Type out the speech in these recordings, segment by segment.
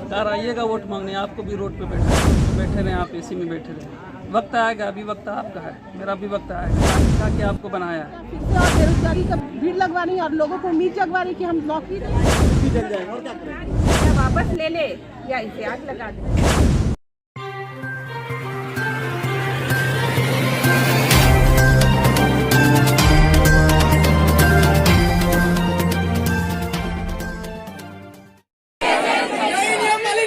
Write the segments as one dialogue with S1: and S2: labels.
S1: सरकार आइएगा वोट मांगने, आपको भी रोड पे बैठे रहे, आप एसी में बैठे रहे। वक्त आएगा, अभी वक्त आपका है, मेरा भी वक्त आएगा कि आपको बनाया है।
S2: और बेरोजगारी का भीड़ लगवानी और लोगों को उम्मीद जगवानी कि हम नौकरी
S3: जल जाएगा और क्या करें?
S2: या वापस ले ले या इसे आग लगा दे।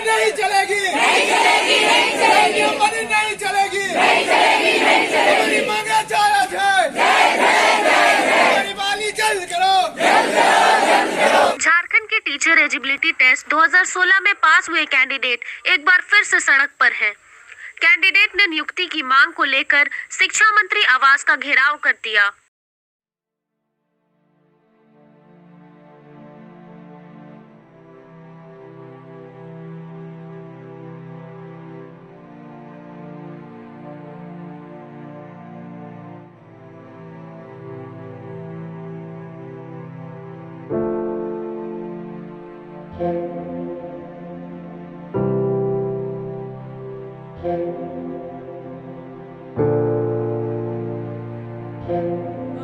S3: नहीं चलेगी, नहीं चलेगी, नहीं चलेगी, नहीं चलेगी, नहीं चलेगी, नहीं चलेगी। मांगे जायज है, गरीबाली जल्द करो।
S4: झारखंड के टीचर एलिजिबिलिटी टेस्ट 2016 में पास हुए कैंडिडेट एक बार फिर से सड़क पर हैं। कैंडिडेट ने नियुक्ति की मांग को लेकर शिक्षा मंत्री आवास का घेराव कर दिया।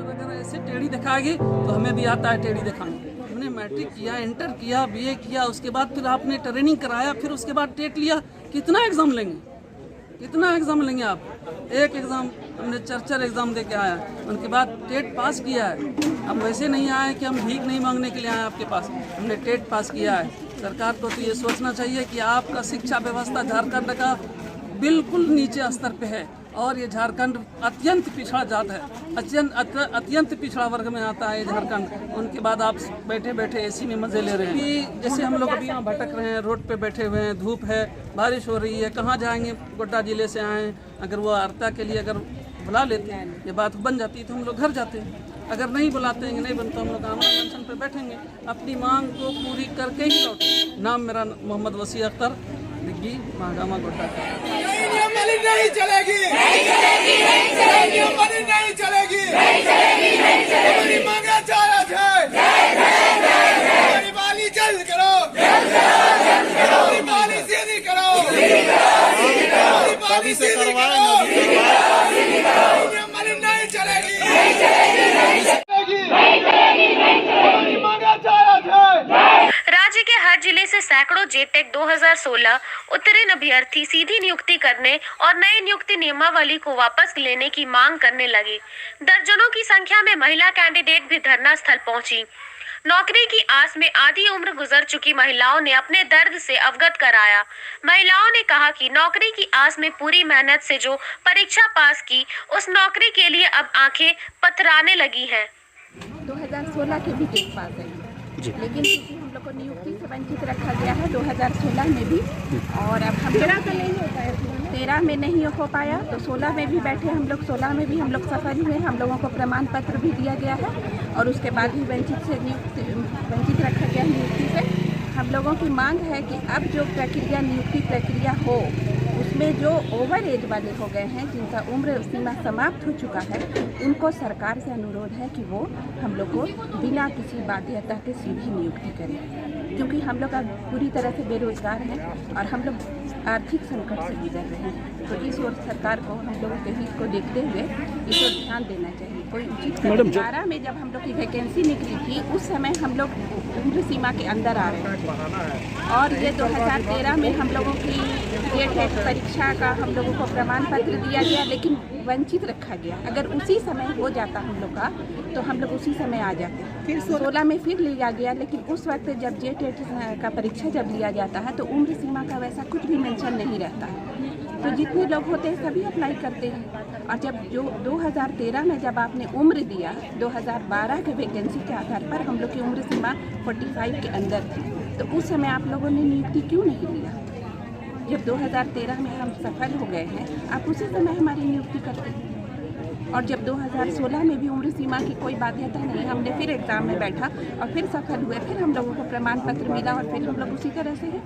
S1: अगर ऐसे टेढ़ी दिखाएगी तो हमें भी आता है टेढ़ी दिखाना। हमने मैट्रिक किया, इंटर किया, बीए किया, उसके बाद फिर आपने ट्रेनिंग कराया, फिर उसके बाद टेट लिया। कितना एग्ज़ाम लेंगे, कितना एग्ज़ाम लेंगे आप? एक एग्ज़ाम हमने चार एग्ज़ाम दे के आया, उनके बाद टेट पास किया है। हम वैसे नहीं आए कि हम भीख नहीं मांगने के लिए आए आपके पास, हमने टेट पास किया है। सरकार को तो ये सोचना चाहिए कि आपका शिक्षा व्यवस्था झारखंड का बिल्कुल नीचे स्तर पे है और ये झारखंड अत्यंत पिछड़ा जात है, अत्यंत पिछड़ा वर्ग में आता है ये झारखंड। उनके बाद आप बैठे बैठे एसी में मज़े ले रहे हैं कि जैसे हम लोग अभी यहाँ भटक रहे हैं, रोड पे बैठे हुए हैं, धूप है, बारिश हो रही है, कहाँ जाएंगे? गोड्डा जिले से आए, अगर वो वार्ता के लिए अगर बुला लेते हैं, ये बात बन जाती है तो हम लोग घर जाते हैं। अगर नहीं बुलाते हैं, नहीं बनता, हम लोग आम जंक्शन पे बैठेंगे, अपनी मांग को पूरी करके ही लौटेंगे। नाम मेरा मोहम्मद वसी अख्तर, दिग्गी, महागामा, गोड्डा।
S3: नहीं चलेगी, नहीं चलेगी, नहीं चलेगी, नहीं चलेगी, नहीं चलेगी, नहीं चलेगी। मांगे जायज है, गरीबाली जल्द करो, गरीबाली सीधी करो, गरीबाली सीधी करो। नहीं चलेगी, नहीं चलेगी, नहीं चलेगी, नहीं चलेगी, नहीं चलेगी। मांगे जायज है।
S4: राज्य के हर जिले से सैकड़ों जेटेक 2016 उत्तीर्ण अभ्यर्थी सीधी नियुक्ति करने और नई नियुक्ति नियमावली को वापस लेने की मांग करने लगे। दर्जनों की संख्या में महिला कैंडिडेट भी धरना स्थल पहुंची। नौकरी की आस में आधी उम्र गुजर चुकी महिलाओं ने अपने दर्द से अवगत कराया। महिलाओं ने कहा कि नौकरी की आस में पूरी मेहनत से जो परीक्षा पास की, उस नौकरी के लिए अब आंखें पथराने लगी हैं।
S2: 2016 के भी टेट पास है, लेकिन क्योंकि हम लोग को नियुक्ति से वंचित रखा गया है 2016 में भी, और अब हम 13 में नहीं हो पाया तो 16 में भी बैठे हम लोग, 16 में भी हम लोग सफल हुए। हम लोगों को प्रमाण पत्र भी दिया गया है और उसके बाद भी वंचित रखा गया नियुक्ति से। हम लोगों की मांग है कि अब जो प्रक्रिया, नियुक्ति प्रक्रिया हो, उसमें जो ओवर एज वाले हो गए हैं, जिनका उम्र सीमा समाप्त हो चुका है, उनको सरकार से अनुरोध है कि वो हम लोग को बिना किसी बाध्यता के सीधी नियुक्ति करें, क्योंकि हम लोग अब पूरी तरह से बेरोजगार हैं और हम लोग आर्थिक संकट से गुजर रहे हैं। तो इस ओर सरकार को, हम लोगों के हित को देखते हुए इस ओर ध्यान देना चाहिए। कोई उचित 12 में जब हम लोग की वैकेंसी निकली थी, उस समय हम लोग उम्र सीमा के अंदर आ रहे थे और ये 2013 में हम लोगों की टेट परीक्षा का हम लोगों को प्रमाण पत्र दिया गया, लेकिन वंचित रखा गया। अगर उसी समय हो जाता हम लोग का तो हम लोग उसी समय आ जाते। फिर 16 में फिर लिया गया, लेकिन उस वक्त जब टेट का परीक्षा जब लिया जाता है तो उम्र सीमा का वैसा कुछ भी मेंशन नहीं रहता है। तो जितने लोग होते हैं सभी अप्लाई करते हैं। और जब जो 2013 में जब आपने उम्र दिया, 2012 के वैकेंसी के आधार पर हम लोग की उम्र सीमा 45 के अंदर थी, तो उस समय आप लोगों ने नियुक्ति क्यों नहीं लिया? जब 2013 में हम सफल हो गए हैं, आप उसी समय हमारी नियुक्ति करते हैं। और जब 2016 में भी उम्र सीमा की कोई बाध्यता नहीं, हमने फिर एग्ज़ाम में बैठा और फिर सफल हुए, फिर हम लोगों को प्रमाण पत्र मिला और फिर हम लोग उसी तरह से हैं।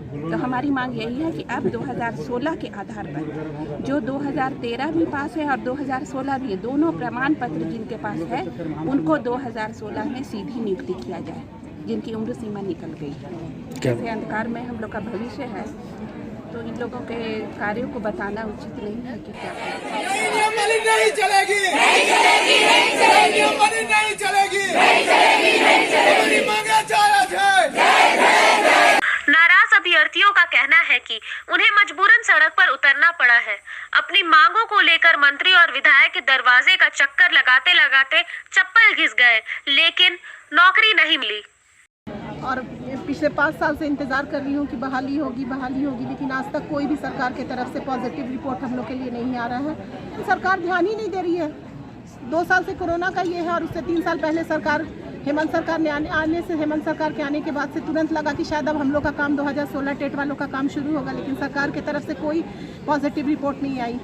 S2: तो हमारी मांग यही है कि अब 2016 के आधार पर जो 2013 भी पास है और 2016 भी है, दोनों प्रमाण पत्र जिनके पास है उनको 2016 में सीधी नियुक्ति किया जाए, जिनकी उम्र सीमा निकल गई है। जैसे अंधकार में हम लोग का भविष्य है, तो इन लोगों के कार्यों को बताना उचित नहीं है कि क्या करें।
S3: नई नियमावली नहीं चलेगी, नहीं चलेगी, नहीं चलेगी, नियमावली नहीं चलेगी, नहीं चलेगी, नहीं चलेगी, हमारी मांगे जायज है।
S4: नाराज अभ्यर्थियों का कहना है कि उन्हें मजबूरन सड़क पर उतरना पड़ा है। अपनी मांगों को लेकर मंत्री और विधायक के दरवाजे का चक्कर लगाते लगाते चप्पल घिस गए, लेकिन नौकरी नहीं मिली।
S5: और पिछले 5 साल से इंतज़ार कर रही हूँ कि बहाली होगी, लेकिन आज तक कोई भी सरकार की तरफ से पॉजिटिव रिपोर्ट हम लोग के लिए नहीं आ रहा है। सरकार ध्यान ही नहीं दे रही है। 2 साल से कोरोना का ये है, और उससे 3 साल पहले हेमंत सरकार ने हेमंत सरकार के आने के बाद से तुरंत लगा कि शायद अब हम लोग का काम 2016 टेट वालों का काम शुरू होगा, लेकिन सरकार की तरफ से कोई पॉजिटिव रिपोर्ट नहीं आई।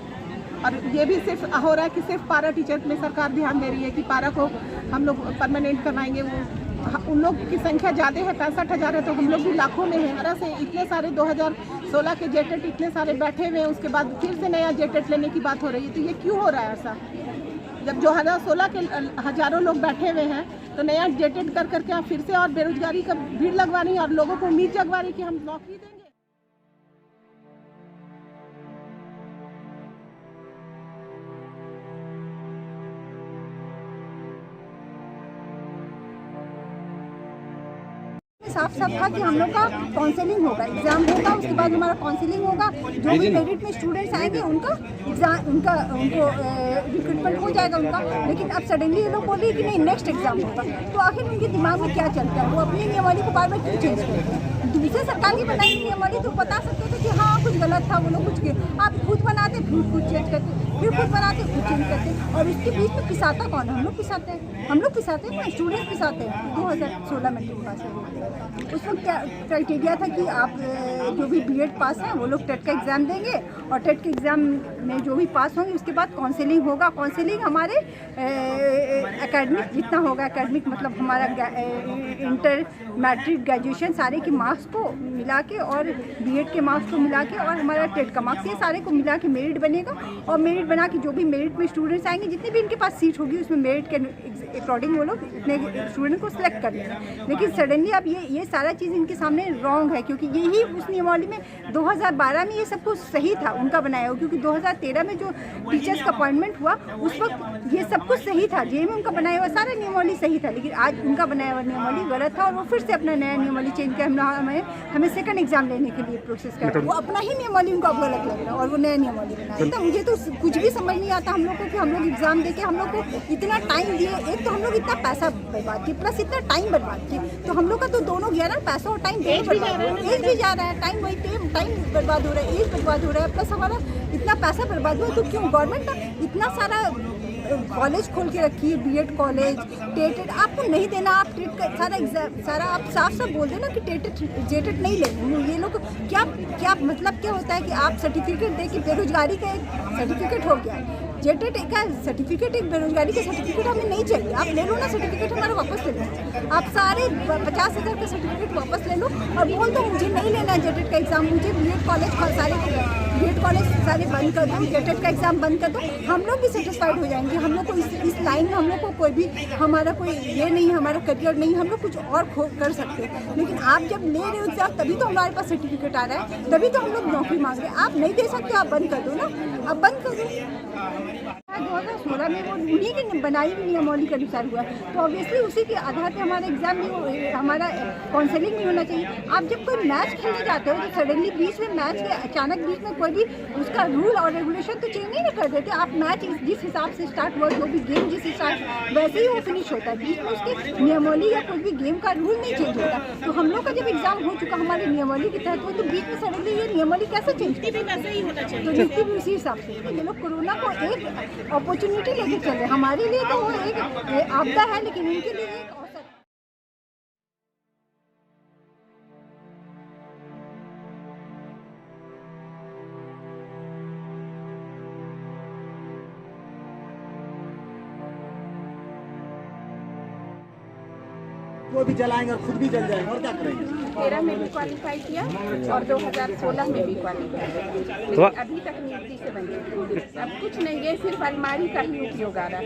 S5: और ये भी सिर्फ हो रहा है कि सिर्फ पारा टीचर में सरकार ध्यान दे रही है कि पारा को हम लोग परमानेंट करवाएंगे। उन लोग की संख्या ज़्यादा है, 65,000 है, तो हम लोग भी लाखों में हैं। तरह से इतने सारे 2016 के जेटेट इतने सारे बैठे हुए हैं, उसके बाद फिर से नया जेटेट लेने की बात हो रही है। तो ये क्यों हो रहा है ऐसा? जब 2016 के हज़ारों लोग बैठे हुए हैं, तो नया जेटेट कर करके आप फिर से और बेरोजगारी का भीड़ लगवा रही है और लोगों को उम्मीद जगवा रही है कि हम नौकरी देंगे।
S6: साफ साफ था कि हम लोग का काउंसलिंग होगा, एग्जाम होगा, उसके बाद हमारा काउंसलिंग होगा। जो भी मेरिट में स्टूडेंट्स आएंगे उनको रिक्रूटमेंट हो जाएगा उनका। लेकिन अब सडनली ये लोग बोले कि नहीं नेक्स्ट एग्जाम होगा। तो आखिर उनके दिमाग में क्या चलता है? वो अपनी नियमावली को बार बार क्यों चेंज करते हैं? दूसरे सरकार की बनाई नियमावली तो बता सकते थे कि हाँ कुछ गलत था, वो लोग कुछ आप खुद बनाते फिर खुद चेंज करते, फिर खुद बनाते खुद चेंज करते। और इसके बीच में पिसाता कौन है? हम लोग पिसाते हैं ना, स्टूडेंट्स पिसाते हैं। 2016 में पास है, उसमें क्या क्राइटेरिया था कि आप जो भी बीएड पास हैं वो लोग टेट का एग्ज़ाम देंगे, और टेट के एग्ज़ाम में जो भी पास होंगे उसके बाद काउंसलिंग होगा। काउंसलिंग हमारे एकेडमिक जितना होगा, एकेडमिक मतलब हमारा इंटर, मैट्रिक, ग्रेजुएशन सारे के मार्क्स को मिला के और बीएड के मार्क्स को मिला के और हमारा टेट का मार्क्स, ये सारे को मिला के मेरिट बनेगा। और मेरिट बना के जो भी मेरिट में स्टूडेंट्स आएंगे, जितने भी इनके पास सीट होगी उसमें मेरिट के अकॉर्डिंग वो लोग इतने स्टूडेंट को सिलेक्ट कर लेंगे। लेकिन सडनली अब ये सारा चीज़ इनके सामने रॉन्ग है, क्योंकि यही उस नियमावली में 2012 में ये सब कुछ सही था उनका बनाया हुआ, क्योंकि 2013 में जो टीचर्स का अपॉइंटमेंट हुआ उस वक्त ये सब कुछ सही था, जे में उनका बनाया हुआ सारा नियमावली सही था। लेकिन आज उनका बनाया हुआ नियमावली गलत था और वो फिर से अपना नया नियमावली चेंज कर हमें सेकंड एग्जाम लेने के लिए प्रोसेस कर, वो अपना ही नियमावली उनको अब गलत लग रहा है और वो नया नियमावली बनाया। तो मुझे तो कुछ भी समझ नहीं आता हम लोग को कि हम लोग एग्जाम दे के हम लोग को इतना टाइम दिए, एक तो हम लोग इतना पैसा बर्बाद किए प्लस इतना टाइम बर्बाद किए, तो हम लोग का तो दोनों गया ना, पैसा और टाइम दोनों बर्बाद, एज भी जा रहा है, टाइम बर्बाद हो रहा है, एज बर्बाद हो रहा है, प्लस हमारा इतना पैसा बर्बाद हुआ। तो क्यों गवर्नमेंट इतना सारा कॉलेज खोल के रखी है, बीएड कॉलेज, टेट आपको नहीं देना, आप टेट का सारा एग्जाम सारा आप साफ बोल देना कि जेटेट नहीं लेंगे। ये लोग क्या मतलब क्या होता है कि आप सर्टिफिकेट दे कि बेरोजगारी का एक सर्टिफिकेट हो गया, जेटेट का सर्टिफिकेट, एक बेरोजगारी का सर्टिफिकेट हमें नहीं चाहिए। आप ले लो ना सर्टिफिकेट, हमारा वापस ले लो, आप सारे 50,000 का सर्टिफिकेट वापस ले लो और बोल दो मुझे नहीं लेना जेटेट का एग्ज़ाम, मुझे बीएड कॉलेज सारे बंद कर दो, जेटेट का एग्ज़ाम बंद कर दो, हम लोग भी सेटिस्फाइड हो जाएंगे। हम लोग को इस लाइन में हम लोग को कोई भी हमारा कोई ये नहीं, हमारा करियर नहीं, हम लोग कुछ और कर सकते हैं। लेकिन आप जब ले रहे हो एग्जाम तभी तो हमारे पास सर्टिफिकेट आ रहा है, तभी तो हम लोग नौकरी मांग रहे हैं। आप नहीं दे सकते, आप बंद कर दो ना, आप बंद कर दो। 2016 में वो उन्हीं की बनाई हुई नियमावली के अनुसार हुआ, तो ऑब्वियसली उसी के आधार पर हमारा एग्जाम नहीं, हमारा काउंसलिंग नहीं होना चाहिए। आप जब कोई मैच खेलने जाते हो तो सडनली बीच में मैच के अचानक बीच में कोई भी उसका रूल और रेगुलेशन तो चेंज नहीं कर देते। आप मैच जिस हिसाब से स्टार्ट हुआ, जो भी गेम जिस हिसाब वैसे ही वो फिनिश होता है, बीच में उसके नियमावली या कोई भी गेम का रूल नहीं चेंज होता। तो हम लोग का जब एग्जाम हो चुका हमारे नियमावली के तहत हो, तो बीच में सडनली ये नियमावली कैसे चेंज भी वैसे ही होना चाहिए, तो नियुक्ति भी उसी हिसाब से। तो ये लोग कोरोना को एक अपॉर्चुनिटी लेके चल रहे, हमारे लिए तो वो एक आपदा है, लेकिन उनके लिए एक अवसर।
S7: वो भी जलाएंगे और खुद भी जल जाएंगे और क्या करेंगे।
S2: 13 में भी क्वालिफाई किया और 2016 में भी क्वालिफाई किया, लेकिन अभी तक नियुक्ति से बने। अब कुछ नहीं, ये सिर्फ अलमारी का ही उपयोग आ रहा है।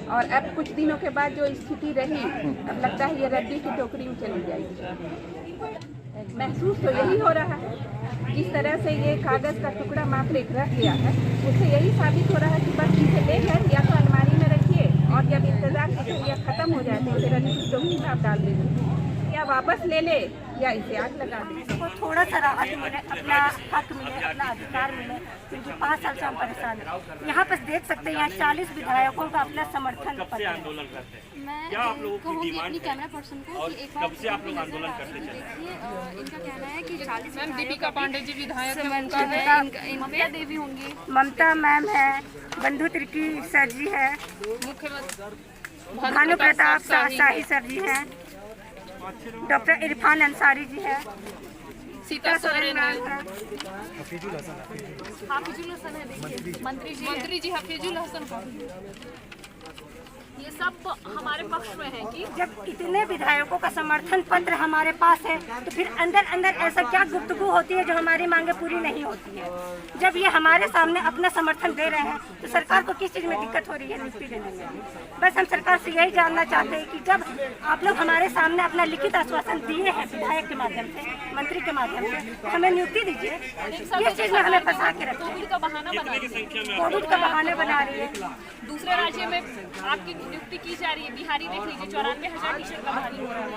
S2: और अब कुछ दिनों के बाद जो स्थिति रही, अब लगता है ये रद्दी की टोकरी में चली जाएगी। महसूस तो यही हो रहा है। जिस तरह से ये कागज़ का टुकड़ा मात्र एक रख गया है, उससे यही साबित हो रहा है कि बस इसे लेकर या तो अलमारी में रखिए और जब इंतजार की प्रक्रिया खत्म हो जाए तो फिर रजिस्ट्री डोंगी में आप डाल दीजिए, या वापस ले ले या इसे आग लगा दें।
S6: इसको थोड़ा सा राहत मिले, अपना हक मिले, अपना अधिकार मिले, क्योंकि 5 साल से हम परेशान हैं। यहाँ पर देख सकते हैं, यहाँ 40 विधायकों का अपना समर्थन पत्र है।
S8: आंदोलन करते हैं?
S9: मैं
S8: क्या आप लोगों की
S9: कहूँगी
S8: डिमांड
S9: अपनी
S8: है?
S9: कैमरा पर्सन को
S8: और
S9: कि एक बार
S8: कब से आप लोग आंदोलन करते चले?
S9: देखिए, इनका कहना है कि 40
S10: मैम दीपिका पांडे जी विधायक है,
S9: उनका है, ममता देवी होंगी,
S6: ममता मैम है, बंधु तिर्की सर जी है,
S10: मुख्यमंत्री
S6: भानु प्रताप शाही सर जी हैं, डॉक्टर इरफान अंसारी जी है,
S10: सीता सोरेन है,
S9: हाफिजुल हसन है, देखिए
S10: मंत्री जी हफीजुल हसन का
S9: ये सब हमारे पक्ष में है कि
S6: जब इतने विधायकों का समर्थन पत्र हमारे पास है तो फिर अंदर अंदर ऐसा क्या गुफ्तगू होती है जो हमारी मांगे पूरी नहीं होती है। जब ये हमारे सामने अपना समर्थन दे रहे हैं तो सरकार को किस चीज़ में दिक्कत हो रही है नियुक्ति देने में। बस हम सरकार से यही जानना चाहते हैं कि जब आप लोग हमारे सामने अपना लिखित आश्वासन दिए हैं विधायक के माध्यम से, मंत्री के माध्यम से, हमें नियुक्ति दीजिए। किस चीज़ में हमें फंसा के रखें?
S9: कोविड का बहाना बना रही है,
S6: कोविड का बहाने बना रही है।
S9: दूसरे राज्य में आपकी नियुक्ति की जा रही है। बिहारी देख लीजिए, 94,000 टीचर का बहाली हो रहा है,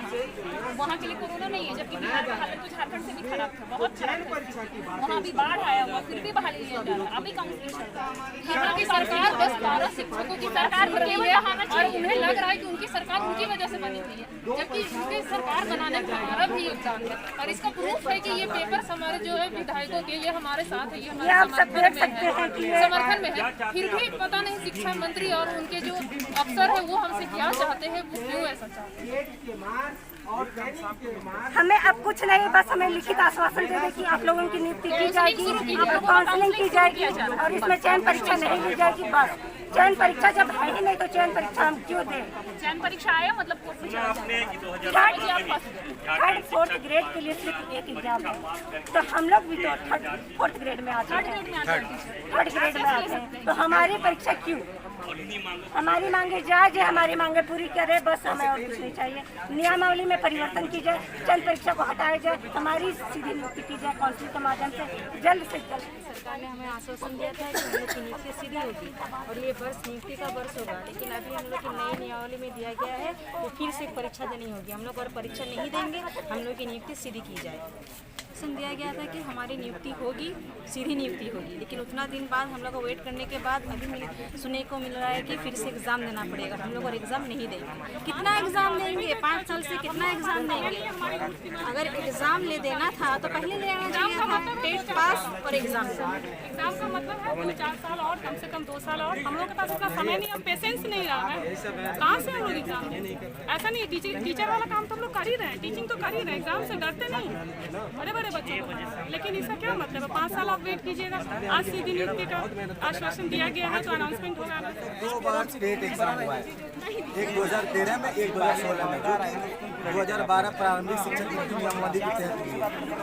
S9: वहाँ के लिए कोरोना नहीं है, जबकि बिहार का हालत तो झारखंड से भी खराब था, बहुत खराब था। वहाँ भी बाढ़ आया हुआ, फिर भी बहाली लिया जा रहा है, अभी काउंसलिंग चल रहा है। यहाँ की सरकार 10-12 शिक्षकों की सरकार बनी है और उन्हें लग रहा है कि उनकी सरकार उनकी वजह से बनी हुई है, जबकि उनकी सरकार बनाने में हमारा भी योगदान है। और इसका प्रूफ है कि ये पेपर्स हमारे जो है विधायकों के, ये हमारे साथ है, ये हमारे समर्थन में है। फिर भी पता नहीं शिक्षा मंत्री और उनके जो अफसर है वो हमसे क्या चाहते हैं, वो क्यों ऐसा चाहते हैं।
S6: हमें अब कुछ नहीं, बस हमें लिखित आश्वासन दे दें कि आप लोगों की नियुक्ति की जाएगी, काउंसलिंग की जाएगी और इसमें चयन परीक्षा नहीं ली जाएगी। बस चयन परीक्षा जब है ही नहीं तो चयन परीक्षा हम क्यों दें?
S9: चयन परीक्षा आया मतलब
S6: थर्ड 4th ग्रेड के लिए सिर्फ एक एग्जाम है, तो हम लोग भी तो 4th ग्रेड में आते हैं, 3rd ग्रेड में आते हैं, तो हमारी परीक्षा क्यों? हमारी मांगे जायज है, हमारी मांगे पूरी करे, बस हमें और कुछ नहीं चाहिए। नियमावली में परिवर्तन की जाए, चयन परीक्षा को हटाया जाए, हमारी सीधी नियुक्ति की जाए काउंसिल के माध्यम से जल्द से जल्द।
S11: सरकार ने हमें आश्वासन दिया था कि हम लोग की नियुक्ति सीधी होगी और ये वर्ष नियुक्ति का वर्ष होगा, लेकिन अभी हम लोग की नई नियमावली में दिया गया है तो फिर से परीक्षा देनी होगी। हम लोग और परीक्षा नहीं देंगे, हम लोग की नियुक्ति सीधी की जाएगी। आश्वासन दिया गया था कि हमारी नियुक्ति होगी, सीधी नियुक्ति होगी, लेकिन उतना दिन बाद हम लोग को वेट करने के बाद अभी सुनने को मिल रहा है कि फिर से एग्ज़ाम देना पड़ेगा। हम लोग और एग्ज़ाम नहीं देंगे। कितना एग्ज़ाम देंगे? 5 साल से कितना एग्ज़ाम देंगे? अगर एग्ज़ाम ले देना था तो पहले ले आना चाहिए था, टेस्ट पास और एग्ज़ाम।
S10: एग्जाम का मतलब है 2-4 साल और, कम से कम 2 साल और। हम लोग के पास इतना समय नहीं, अब पेशेंस नहीं रहा है, कहाँ से हम लोग एग्जाम दें? ऐसा नहीं, टीचर वाला काम तो हम लोग कर ही रहे हैं, टीचिंग तो कर ही रहे हैं, एग्जाम से डरते नहीं बड़े बड़े बच्चों को। लेकिन इसका क्या मतलब है? 5 साल आप वेट कीजिएगा। आज सीधी नियुक्ति का आश्वासन दिया गया है तो अनाउंसमेंट होगा।
S7: 2 बार स्टेट एग्जाम हुआ है, एक 2013 में, एक 2016 में, जो 2012 प्रारंभिक शिक्षक नियुक्ति नियमावली के तहत हुई है।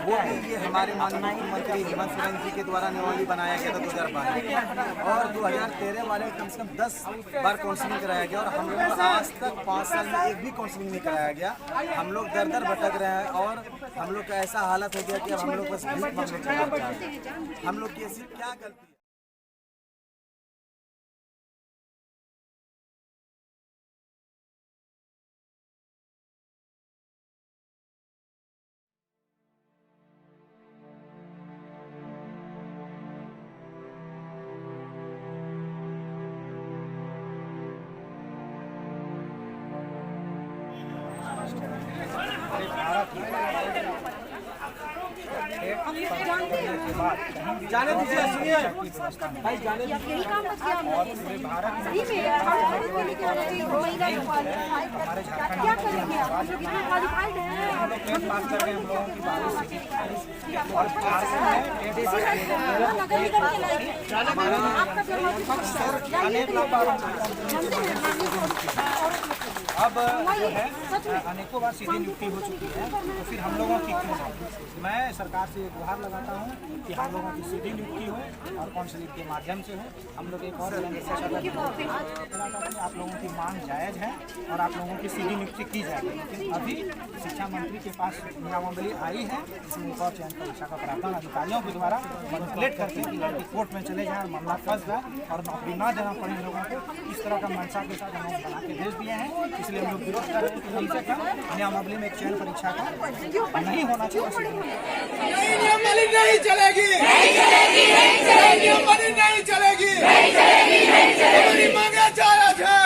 S7: वो भी ये हमारे माननीय मुख्यमंत्री हेमंत सोरेन जी के द्वारा नियमावली बनाया गया था 2012, और 2013 वाले में कम से कम 10 बार काउंसलिंग कराया गया और हम लोग आज तक 5 साल में एक भी काउंसलिंग नहीं कराया गया। हम लोग दर दर भटक रहे हैं और हम लोग का ऐसा हालत हो गया कि अब हम लोग बस भीख मांगने चले जाते हैं। हम लोग की ऐसी क्या गलती है? जाने दीजिए, सुनिए भाई, जाने
S6: यही काम बच गया सही में यार। क्या करेंगे आप? हम लोग इतना क्वालिफाइड हैं और
S7: पास कर रहे हैं हम लोगों की 12 और अब जो है अनेकों बार सीधी नियुक्ति हो चुकी है, तो फिर हम लोगों की क्यों नहीं? मैं सरकार से गुहार लगाता हूँ कि हम लोगों की सीधी नियुक्ति हो और काउंसिलिंग के माध्यम से हो। हम लोग एक और आप लोगों की मांग जायज़ है और आप लोगों की सीधी नियुक्ति की जाएगी, लेकिन अभी शिक्षा मंत्री के पास नियमावली आई है जिसमें एक और चयन परीक्षा का प्रावधान अधिकारियों के द्वारा मैनिपुलेट करके कि लड़की कोर्ट में चले जाए, मामला फंस जाए और नौकरी ना देना पड़े लोगों को, इस तरह का मंशा के साथ हम बना के भेज दिए हैं। इसलिए हम लोग विरोध कर रहे हैं कि कम से कम नियमावली में एक चयन परीक्षा का नहीं होना चाहिए।
S3: नियमावली नहीं चलेगी, नियमावली नहीं चलेगी, हमारी मांगे जायज़ है,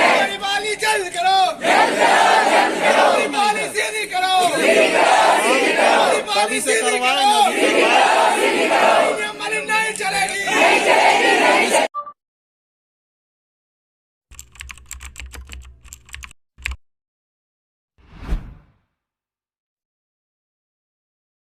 S3: हमारी बाली जल्द करो, हमारी बाली सीधी करो, हमारी बाली सीधी करो।